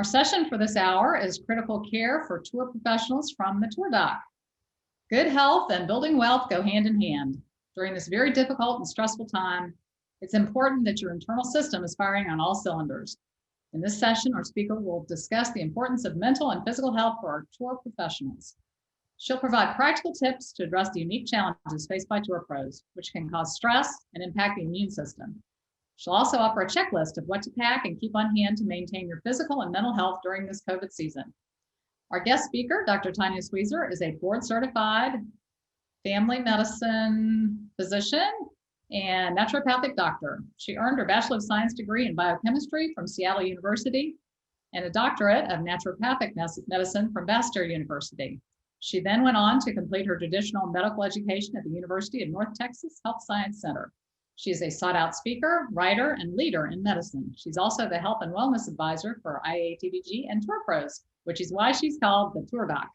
Our session for this hour is Critical Care for Tour Professionals from the Tour Doc. Good health and building wealth go hand in hand. During this very difficult and stressful time, it's important that your internal system is firing on all cylinders. In this session, our speaker will discuss the importance of mental and physical health for our tour professionals. She'll provide practical tips to address the unique challenges faced by TourPros, which can cause stress and impact the immune system. She'll also offer a checklist of what to pack and keep on hand to maintain your physical and mental health during this COVID season. Our guest speaker, Dr. Tonya Sweezer, is a board-certified family medicine physician and naturopathic doctor. She earned her Bachelor of Science degree in biochemistry from Seattle University and a doctorate of naturopathic medicine from Bastyr University. She then went on to complete her traditional medical education at the University of North Texas Health Science Center. She is a sought-out speaker, writer, and leader in medicine. She's also the health and wellness advisor for IATDG and TourPros, which is why she's called the Tour Doc.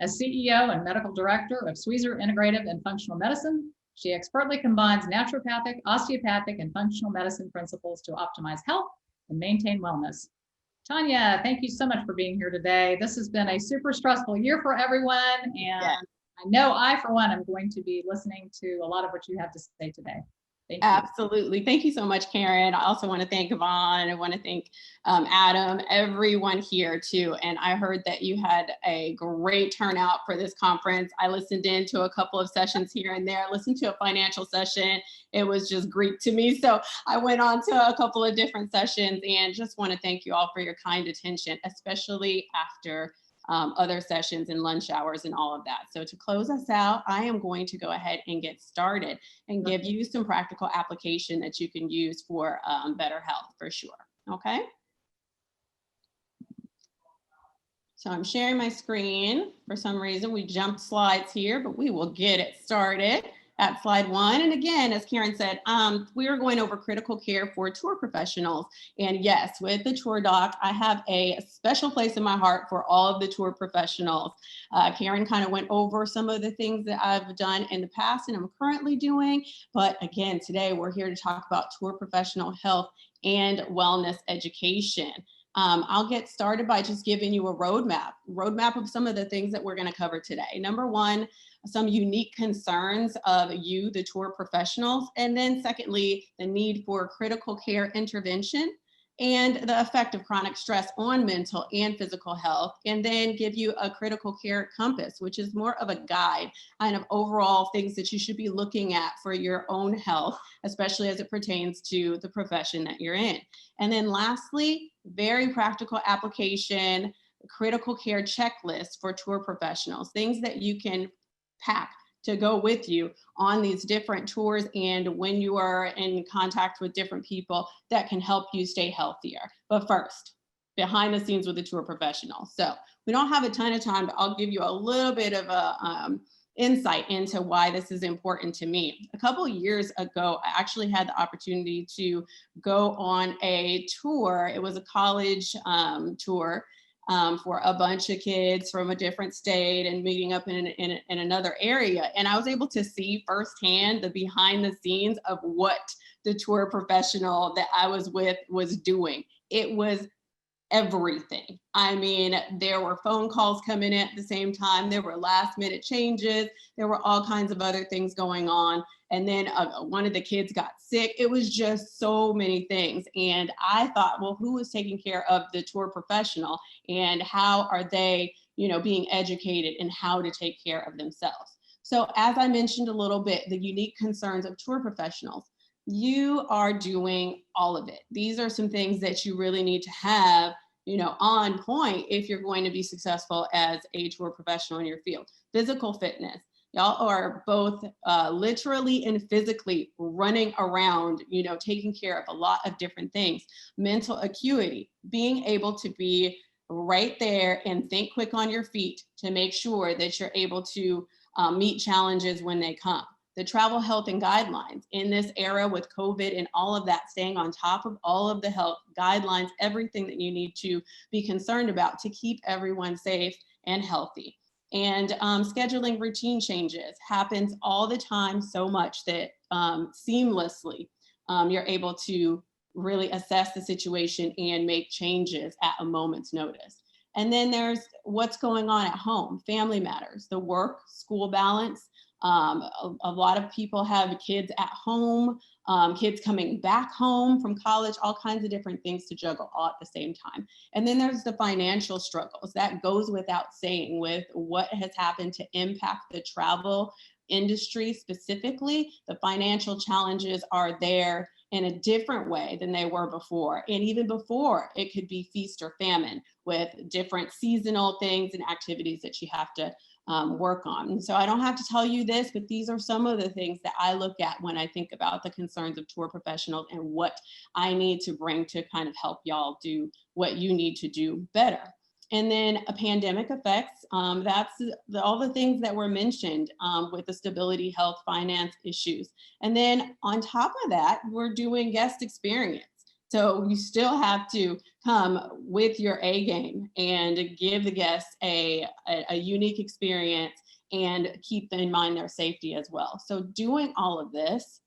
As CEO and medical director of Sweezer Integrative and Functional Medicine, she expertly combines naturopathic, osteopathic, and functional medicine principles to optimize health and maintain wellness. Tanya, thank you so much for being here today. This has been a super stressful year for everyone, and I know I, for one, am going to be listening to a lot of what you have to say today. Thank you. Absolutely. Thank you so much, Karen. I also want to thank Yvonne. I want to thank Adam, everyone here too. And I heard that you had a great turnout for this conference. I listened in to a couple of sessions here and there, listened to a financial session. It was just Greek to me. So I went on to a couple of different sessions and just want to thank you all for your kind attention, especially after other sessions and lunch hours and all of that. So to close us out, I am going to go ahead and get started and give you some practical application that you can use for better health for sure. Okay. So I'm sharing my screen. For some reason, we jumped slides here, but we will get it started at slide 1. And again, as Karen said, we are going over critical care for tour professionals. And yes, with the Tour Doc, I have a special place in my heart for all of the tour professionals. Karen kind of went over some of the things that I've done in the past and I'm currently doing. But again, today we're here to talk about tour professional health and wellness education. I'll get started by just giving you a roadmap of some of the things that we're going to cover today. Number one, some unique concerns of you, the tour professionals. And then secondly, the need for critical care intervention and the effect of chronic stress on mental and physical health. And then give you a critical care compass, which is more of a guide, kind of overall things that you should be looking at for your own health, especially as it pertains to the profession that you're in. And then lastly, very practical application, critical care checklist for tour professionals, things that you can pack to go with you on these different tours and when you are in contact with different people that can help you stay healthier. But first, behind the scenes with the tour professional. So we don't have a ton of time, but I'll give you a little bit of a insight into why this is important to me. A couple of years ago, I actually had the opportunity to go on a tour. It was a college tour for a bunch of kids from a different state and meeting up in another area. And I was able to see firsthand the behind the scenes of what the tour professional that I was with was doing. It was everything. I mean, there were phone calls coming in at the same time. There were last minute changes. There were all kinds of other things going on. And then one of the kids got sick. It was just so many things. And I thought, well, who is taking care of the tour professional and how are they, being educated in how to take care of themselves? So as I mentioned a little bit, the unique concerns of tour professionals, you are doing all of it. These are some things that you really need to have, on point if you're going to be successful as a tour professional in your field. Physical fitness. Y'all are both literally and physically running around, taking care of a lot of different things. Mental acuity, being able to be right there and think quick on your feet to make sure that you're able to meet challenges when they come. The travel health and guidelines in this era with COVID and all of that, staying on top of all of the health guidelines, everything that you need to be concerned about to keep everyone safe and healthy. And scheduling routine changes happens all the time so much that seamlessly you're able to really assess the situation and make changes at a moment's notice. And then there's what's going on at home, family matters, the work, school balance. A lot of people have kids at home, kids coming back home from college, all kinds of different things to juggle all at the same time. And then there's the financial struggles. That goes without saying with what has happened to impact the travel industry specifically. The financial challenges are there in a different way than they were before. And even before, it could be feast or famine with different seasonal things and activities that you have to work on. And so I don't have to tell you this, but these are some of the things that I look at when I think about the concerns of tour professionals and what I need to bring to kind of help y'all do what you need to do better. And then a pandemic effects, that's all the things that were mentioned with the stability, health, finance issues. And then on top of that, we're doing guest experience. So you still have to come with your A game and give the guests a unique experience and keep in mind their safety as well. So doing all of this,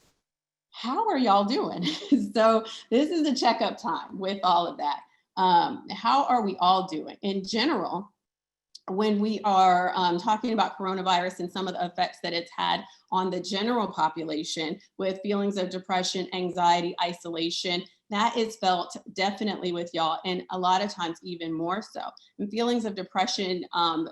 how are y'all doing? So this is a checkup time with all of that. How are we all doing? In general, when we are talking about coronavirus and some of the effects that it's had on the general population with feelings of depression, anxiety, isolation, that is felt definitely with y'all, and a lot of times even more so. And feelings of depression,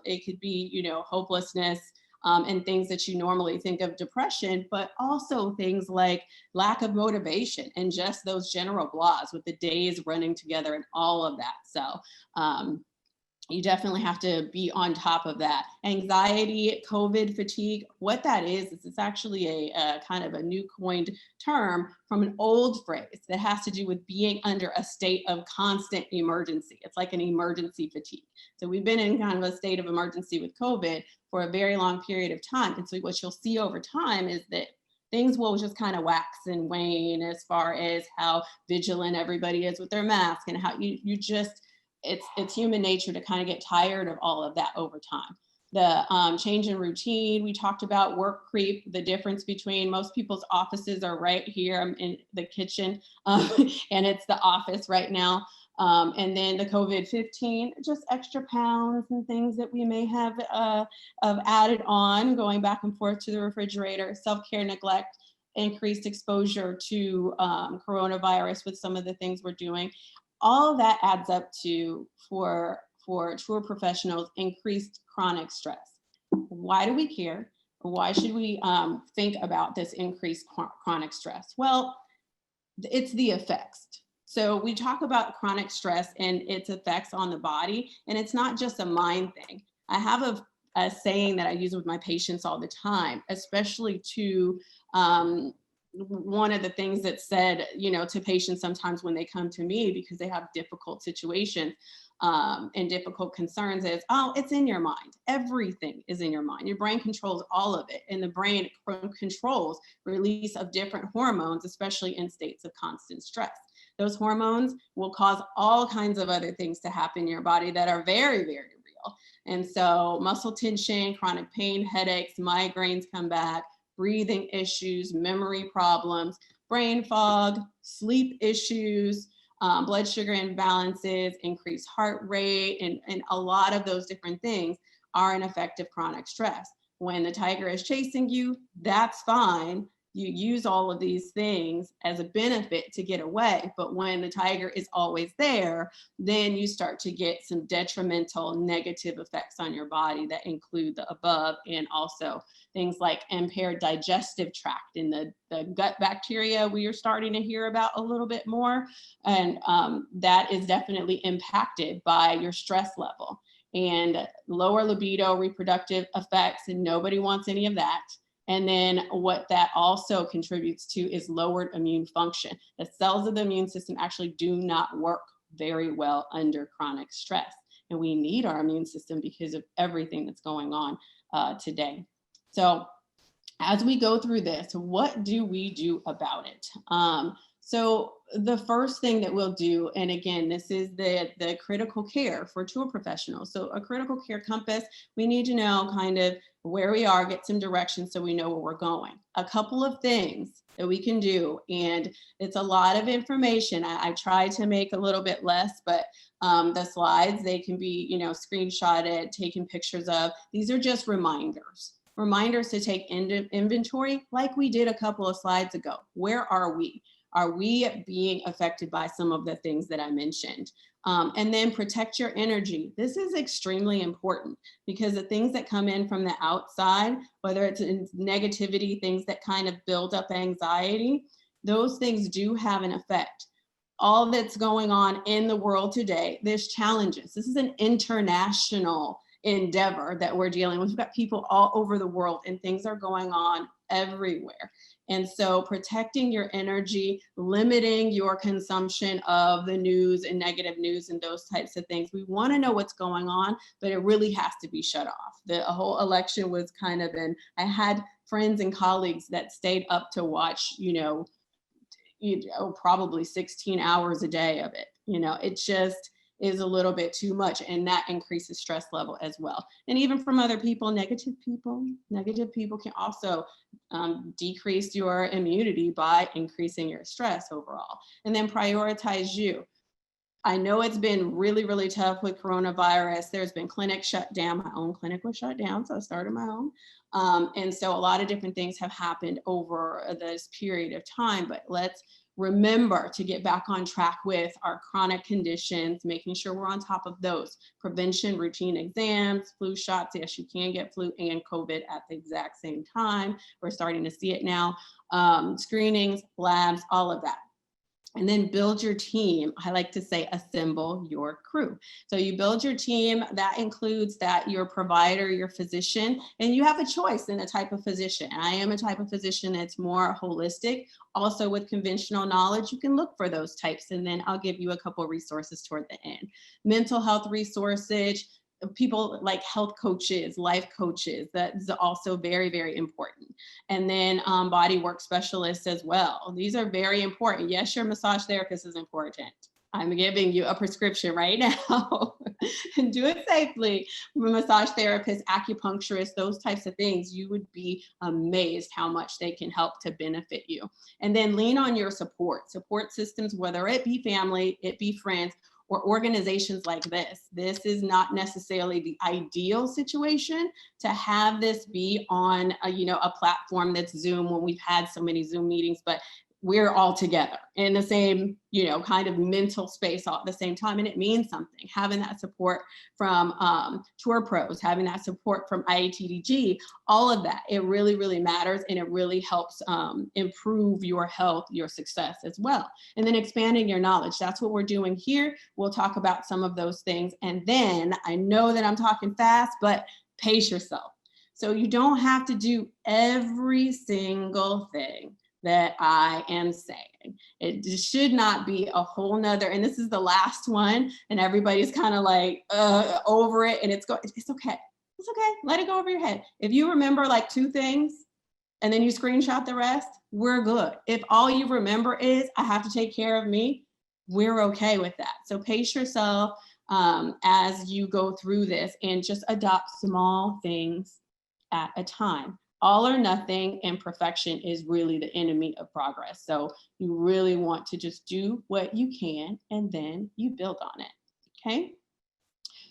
it could be, you know, hopelessness, and things that you normally think of depression, but also things like lack of motivation and just those general blahs with the days running together and all of that. So you definitely have to be on top of that. Anxiety, COVID fatigue, what that is it's actually a kind of a new coined term from an old phrase that has to do with being under a state of constant emergency. It's like an emergency fatigue. So we've been in kind of a state of emergency with COVID for a very long period of time. And so what you'll see over time is that things will just kind of wax and wane as far as how vigilant everybody is with their mask and how you just, it's human nature to kind of get tired of all of that over time. The change in routine, we talked about work creep, the difference between most people's offices are right here. I'm in the kitchen and it's the office right now. And then the COVID-15, just extra pounds and things that we may have added on, going back and forth to the refrigerator, self-care neglect, increased exposure to coronavirus with some of the things we're doing. All of that adds up to, for tour professionals, increased chronic stress. Why do we care? Why should we think about this increased chronic stress? Well, it's the effects. So we talk about chronic stress and its effects on the body, and it's not just a mind thing. I have a saying that I use with my patients all the time, especially to one of the things that's said, you know, to patients sometimes when they come to me because they have difficult situations and difficult concerns is, oh, it's in your mind. Everything is in your mind. Your brain controls all of it. And the brain controls release of different hormones, especially in states of constant stress. Those hormones will cause all kinds of other things to happen in your body that are very, very real. And so muscle tension, chronic pain, headaches, migraines come back, breathing issues, memory problems, brain fog, sleep issues, blood sugar imbalances, increased heart rate, and a lot of those different things are an effect of chronic stress. When the tiger is chasing you, that's fine. You use all of these things as a benefit to get away. But when the tiger is always there, then you start to get some detrimental negative effects on your body that include the above, and also things like impaired digestive tract and the gut bacteria we are starting to hear about a little bit more. And that is definitely impacted by your stress level, and lower libido, reproductive effects, and nobody wants any of that. And then what that also contributes to is lowered immune function. The cells of the immune system actually do not work very well under chronic stress. And we need our immune system because of everything that's going on today. So as we go through this, what do we do about it? So the first thing that we'll do, and again, this is the critical care for tour professionals. So a critical care compass, we need to know kind of where we are, get some direction so we know where we're going. A couple of things that we can do, and it's a lot of information. I try to make a little bit less, but the slides, they can be, screenshotted, taken pictures of. These are just reminders to take inventory like we did a couple of slides ago. Where are we? Are we being affected by some of the things that I mentioned? And then protect your energy. This is extremely important because the things that come in from the outside, whether it's in negativity, things that kind of build up anxiety, those things do have an effect. All that's going on in the world today, there's challenges. This is an international endeavor that we're dealing with. We've got people all over the world and things are going on everywhere. And so protecting your energy, limiting your consumption of the news and negative news and those types of things. We want to know what's going on, but it really has to be shut off. The whole election was kind of I had friends and colleagues that stayed up to watch, probably 16 hours a day of it. It just is a little bit too much, and that increases stress level as well. And even from other people, negative people can also decrease your immunity by increasing your stress overall. And then prioritize you. I know it's been really, really tough with coronavirus. There's been clinics shut down. My own clinic was shut down, so I started my own. And so a lot of different things have happened over this period of time, but let's remember to get back on track with our chronic conditions, making sure we're on top of those. Prevention, routine exams, flu shots. Yes, you can get flu and COVID at the exact same time. We're starting to see it now. Screenings, labs, all of that. And then build your team. I like to say assemble your crew. So you build your team. That includes that your provider, your physician, and you have a choice in the type of physician. I am a type of physician that's more holistic. Also with conventional knowledge, you can look for those types. And then I'll give you a couple of resources toward the end. Mental health resources, people like health coaches, life coaches, that's also very, very important. And then body work specialists as well. These are very important. Yes, your massage therapist is important. I'm giving you a prescription right now and do it safely. Massage therapists, acupuncturists, those types of things, you would be amazed how much they can help to benefit you. And then lean on your support systems, whether it be family, it be friends, or organizations like this. This is not necessarily the ideal situation to have this be on a platform that's Zoom when we've had so many Zoom meetings, but we're all together in the same, kind of mental space all at the same time. And it means something, having that support from TourPros, having that support from IATDG, all of that, it really, really matters. And it really helps improve your health, your success as well. And then expanding your knowledge. That's what we're doing here. We'll talk about some of those things. And then I know that I'm talking fast, but pace yourself. So you don't have to do every single thing that I am saying. It just should not be a whole nother, and this is the last one, and everybody's kind of like over it, and it's okay. It's okay. Let it go over your head. If you remember like 2 things and then you screenshot the rest, we're good. If all you remember is I have to take care of me, we're okay with that. So pace yourself as you go through this and just adopt small things at a time. All or nothing and perfection is really the enemy of progress. So you really want to just do what you can and then you build on it, okay?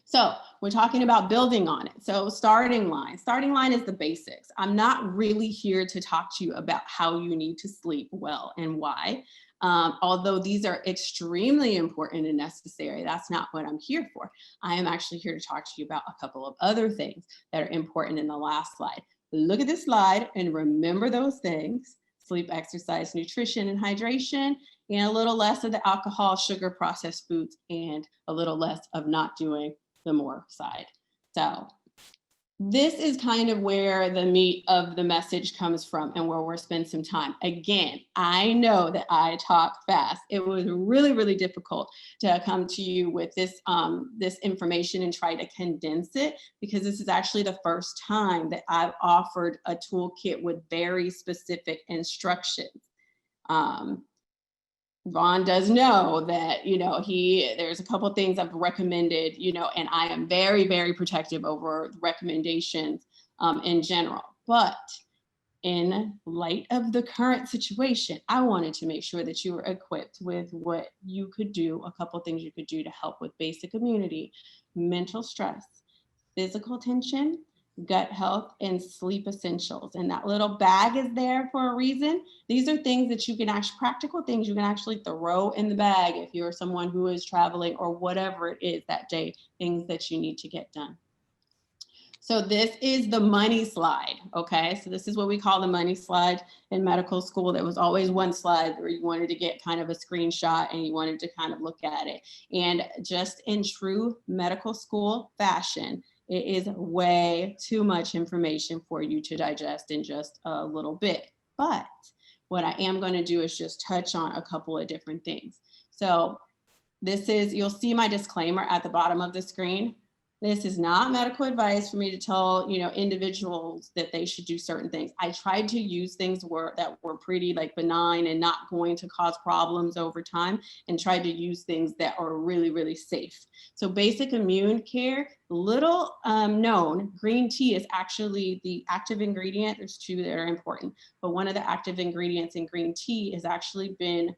So we're talking about building on it. So starting line is the basics. I'm not really here to talk to you about how you need to sleep well and why. Although these are extremely important and necessary, that's not what I'm here for. I am actually here to talk to you about a couple of other things that are important in the last slide. Look at this slide and remember those things: sleep, exercise, nutrition, and hydration, and a little less of the alcohol, sugar, processed foods, and a little less of not doing the more side. So this is kind of where the meat of the message comes from and where we'll spend some time. Again, I know that I talk fast. It was really, really difficult to come to you with this, this information and try to condense it, because this is actually the first time that I've offered a toolkit with very specific instructions. Ron does know that, there's a couple of things I've recommended, and I am very, very protective over recommendations in general. But in light of the current situation, I wanted to make sure that you were equipped with what you could do, a couple of things you could do to help with basic immunity, mental stress, physical tension, gut health, and sleep essentials. And that little bag is there for a reason. These are things that you can actually, practical things you can actually throw in the bag if you're someone who is traveling or whatever it is that day, things that you need to get done. So this is the money slide, okay? So this is what we call the money slide in medical school. There was always one slide where you wanted to get kind of a screenshot and you wanted to kind of look at it. And just in true medical school fashion, it is way too much information for you to digest in just a little bit. But what I am going to do is just touch on a couple of different things. So this is, you'll see my disclaimer at the bottom of the screen. This is not medical advice for me to tell, individuals that they should do certain things. I tried to use things that were pretty like benign and not going to cause problems over time, and tried to use things that are really, really safe. So basic immune care, little known, green tea is actually the active ingredient. There's two that are important, but one of the active ingredients in green tea has actually been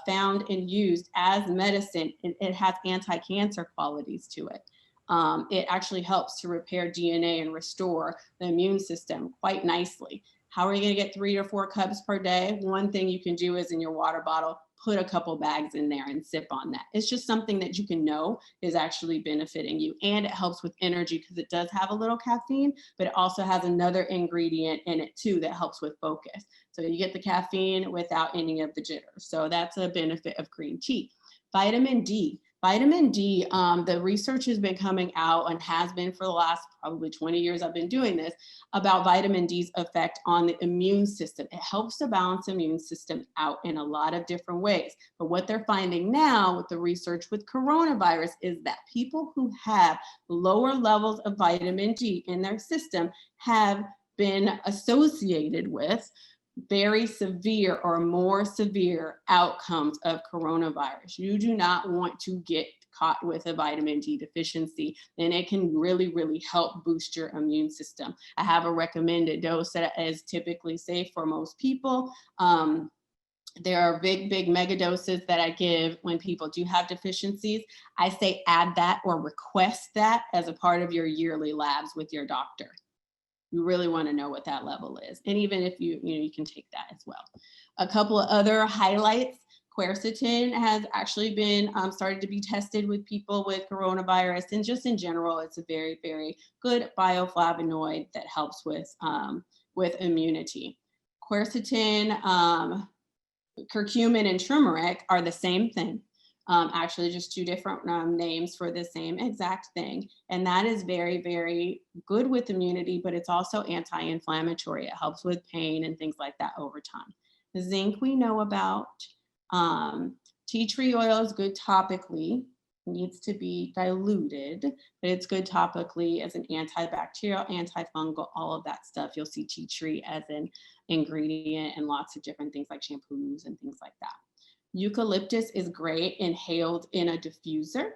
found and used as medicine. It has anti-cancer qualities to it. It actually helps to repair DNA and restore the immune system quite nicely. How are you going to get 3 to 4 cups per day? One thing you can do is in your water bottle, put a couple bags in there and sip on that. It's just something that you can know is actually benefiting you. And it helps with energy because it does have a little caffeine, but it also has another ingredient in it too that helps with focus. So you get the caffeine without any of the jitters. So that's a benefit of green tea. Vitamin D. Vitamin D, the research has been coming out and has been for the last probably 20 years I've been doing this, about vitamin D's effect on the immune system. It helps to balance the immune system out in a lot of different ways. But what they're finding now with the research with coronavirus is that people who have lower levels of vitamin D in their system have been associated with very severe or more severe outcomes of coronavirus. You do not want to get caught with a vitamin D deficiency, and it can really, really help boost your immune system. I have a recommended dose that is typically safe for most people. There are big mega doses that I give when people do have deficiencies. I say add that or request that as a part of your yearly labs with your doctor. You really want to know what that level is. And even if you can take that as well. A couple of other highlights. Quercetin has actually been started to be tested with people with coronavirus. And just in general, it's a very, very good bioflavonoid that helps with immunity. Quercetin, curcumin, and turmeric are the same thing. Actually just two different names for the same exact thing. And that is very, very good with immunity, but it's also anti-inflammatory. It helps with pain and things like that over time. The zinc we know about. Tea tree oil is good topically. It needs to be diluted, but it's good topically as an antibacterial, antifungal, all of that stuff. You'll see tea tree as an ingredient in lots of different things like shampoos and things like that. Eucalyptus is great inhaled in a diffuser.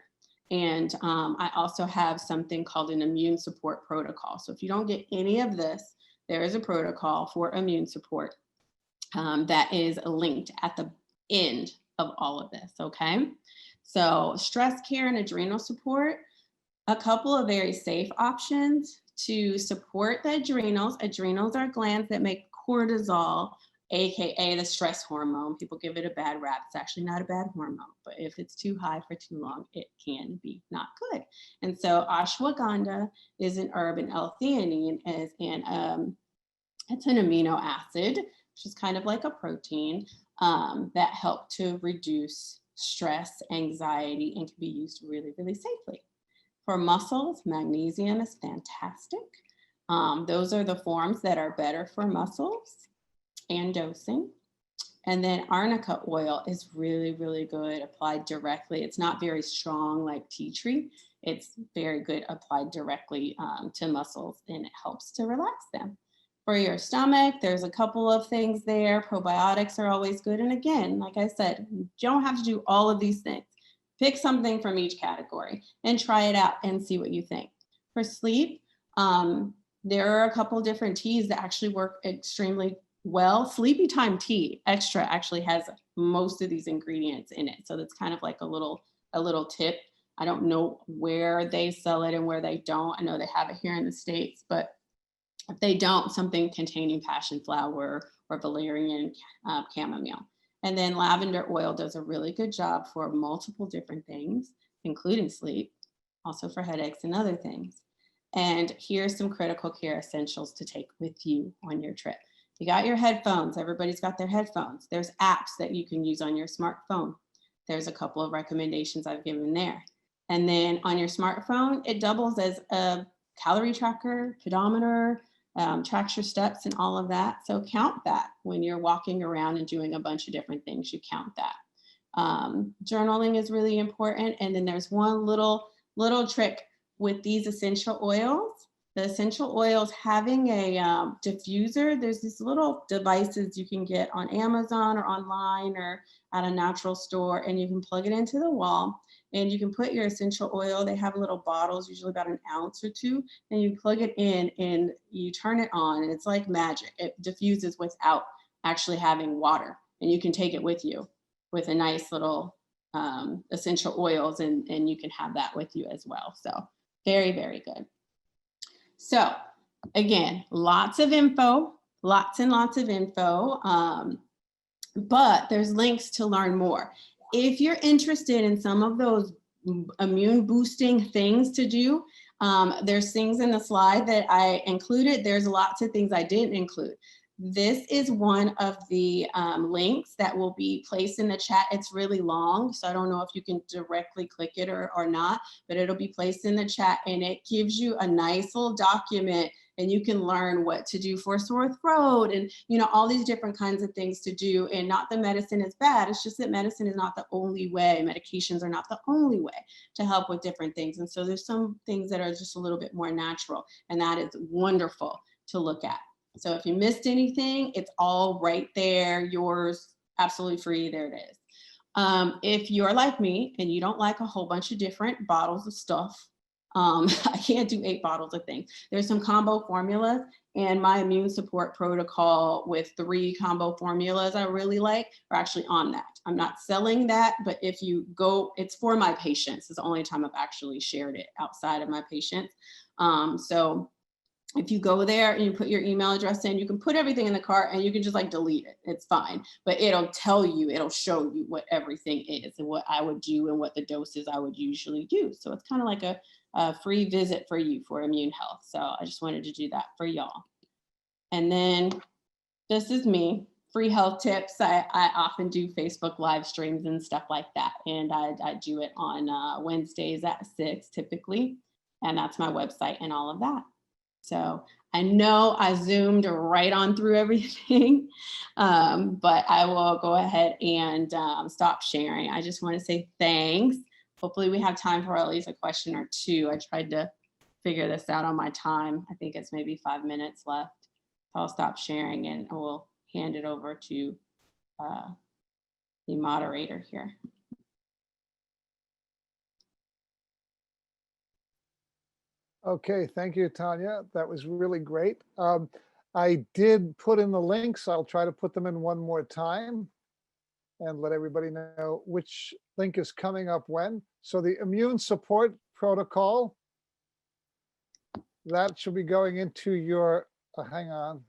And I also have something called an immune support protocol. So if you don't get any of this, there is a protocol for immune support that is linked at the end of all of this, okay? So stress care and adrenal support, a couple of very safe options to support the adrenals. Adrenals are glands that make cortisol, AKA the stress hormone. People give it a bad rap. It's actually not a bad hormone, but if it's too high for too long, it can be not good. And so ashwagandha is an herb, and L-theanine is it's an amino acid, which is kind of like a protein that help to reduce stress, anxiety, and can be used really, really safely. For muscles, magnesium is fantastic. Those are the forms that are better for muscles and dosing. And then arnica oil is really, really good applied directly. It's not very strong like tea tree. It's very good applied directly to muscles, and it helps to relax them. For your stomach, there's a couple of things there. Probiotics are always good. And again, like I said, you don't have to do all of these things. Pick something from each category and try it out and see what you think. For sleep, there are a couple of different teas that actually work extremely well. Sleepytime Tea Extra actually has most of these ingredients in it. So that's kind of like a little tip. I don't know where they sell it and where they don't. I know they have it here in the States, but if they don't, something containing passion flower or valerian chamomile. And then lavender oil does a really good job for multiple different things, including sleep, also for headaches and other things. And here's some critical care essentials to take with you on your trip. You got your headphones. Everybody's got their headphones. There's apps that you can use on your smartphone. There's a couple of recommendations I've given there. And then on your smartphone, it doubles as a calorie tracker, pedometer, tracks your steps and all of that. So count that when you're walking around and doing a bunch of different things, you count that. Journaling is really important. And then there's one little trick with these essential oils. The essential oils, having a diffuser, there's these little devices you can get on Amazon or online or at a natural store, and you can plug it into the wall and you can put your essential oil. They have little bottles, usually about an ounce or two, and you plug it in and you turn it on and it's like magic. It diffuses without actually having water, and you can take it with you with a nice little essential oils, and you can have that with you as well. So very, very good. So again, lots of info, lots and lots of info, but there's links to learn more. If you're interested in some of those immune boosting things to do, there's things in the slide that I included. There's lots of things I didn't include. This is one of the links that will be placed in the chat. It's really long, so I don't know if you can directly click it or not, but it'll be placed in the chat, and it gives you a nice little document, and you can learn what to do for sore throat and, you know, all these different kinds of things to do. And not that medicine is bad, it's just that medicine is not the only way. Medications are not the only way to help with different things. And so there's some things that are just a little bit more natural, and that is wonderful to look at. So if you missed anything, it's all right there, yours, absolutely free, there it is. If you're like me and you don't like a whole bunch of different bottles of stuff, I can't do 8 bottles of things. There's some combo formulas, and my immune support protocol with 3 combo formulas I really like are actually on that. I'm not selling that, but if you go, it's for my patients. It's the only time I've actually shared it outside of my patients. So if you go there and you put your email address in, you can put everything in the cart and you can just like delete it. It's fine, but it'll tell you, it'll show you what everything is and what I would do and what the doses I would usually use. So it's kind of like a free visit for you for immune health. So I just wanted to do that for y'all. And then this is me, free health tips. I often do Facebook live streams and stuff like that. And I do it on Wednesdays at 6 typically. And that's my website and all of that. So I know I zoomed right on through everything, but I will go ahead and stop sharing. I just want to say thanks. Hopefully we have time for at least a question or two. I tried to figure this out on my time. I think it's maybe 5 minutes left. I'll stop sharing and I will hand it over to the moderator here. Okay, thank you, Tanya. That was really great. I did put in the links. I'll try to put them in one more time and let everybody know which link is coming up when. So the immune support protocol, that should be going into your, hang on.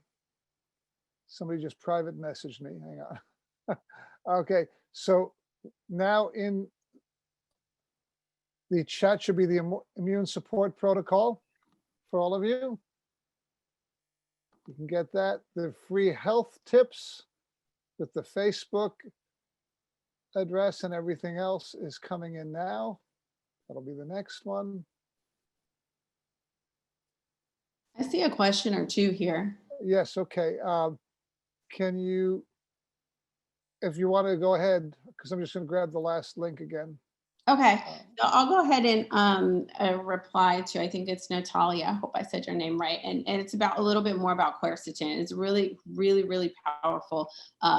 Somebody just private messaged me, hang on. Okay, so now in the chat should be the immune support protocol for all of you. You can get that. The free health tips with the Facebook address and everything else is coming in now. That'll be the next one. I see a question or two here. Yes, okay. Can you, if you want to go ahead, because I'm just going to grab the last link again. Okay, so I'll go ahead and reply to, I think it's Natalia. I hope I said your name right. And it's about a little bit more about quercetin. It's really, really, really powerful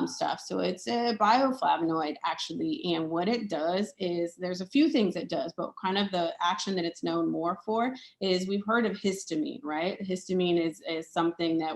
stuff. So it's a bioflavonoid actually. And what it does is there's a few things it does, but kind of the action that it's known more for is we've heard of histamine, right? Histamine is something that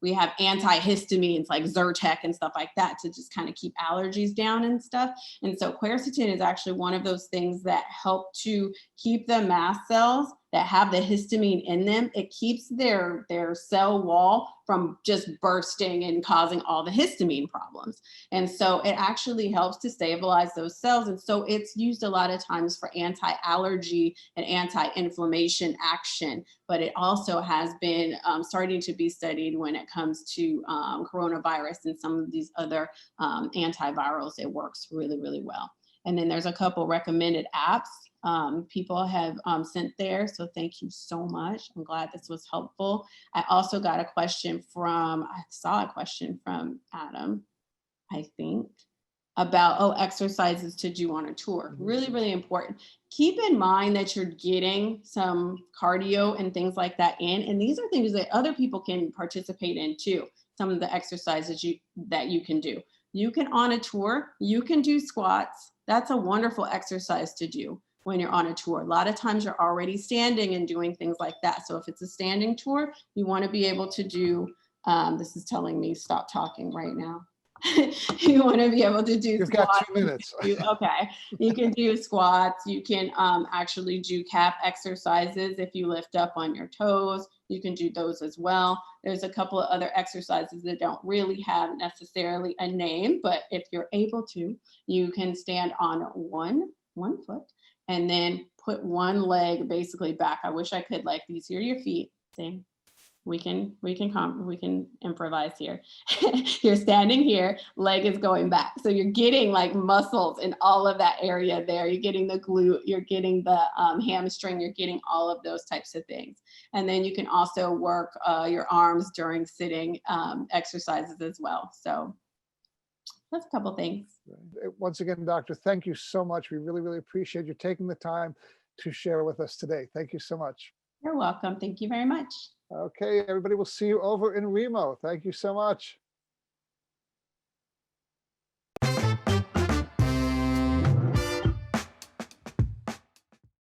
we have antihistamines like Zyrtec and stuff like that to just kind of keep allergies down and stuff. And so quercetin is actually one of those things that help to keep the mast cells that have the histamine in them. It keeps their cell wall from just bursting and causing all the histamine problems. And so it actually helps to stabilize those cells. And so it's used a lot of times for anti-allergy and anti-inflammation action, but it also has been starting to be studied when it comes to coronavirus and some of these other antivirals. It works really, really well. And then there's a couple recommended apps people have sent there. So thank you so much. I'm glad this was helpful. I also got a question I saw a question from Adam, I think, about, exercises to do on a tour. Really, really important. Keep in mind that you're getting some cardio and things like that in. And these are things that other people can participate in too. Some of the exercises that you can do. You can, on a tour, you can do squats. That's a wonderful exercise to do when you're on a tour. A lot of times you're already standing and doing things like that. So if it's a standing tour, you want to be able to do, this is telling me stop talking right now. You want to be able to do You've squats. got 2 minutes. Okay, you can do squats. You can actually do calf exercises if you lift up on your toes. You can do those as well. There's a couple of other exercises that don't really have necessarily a name, but if you're able to, you can stand on one foot and then put one leg basically back. I wish I could, like, these are your feet. See? We can improvise here. You're standing here, leg is going back. So you're getting like muscles in all of that area there. You're getting the glute, you're getting the hamstring, you're getting all of those types of things. And then you can also work your arms during sitting exercises as well. So that's a couple things. Once again, Doctor, thank you so much. We really, really appreciate you taking the time to share with us today. Thank you so much. You're welcome. Thank you very much. Okay, everybody, we'll see you over in Remo. Thank you so much.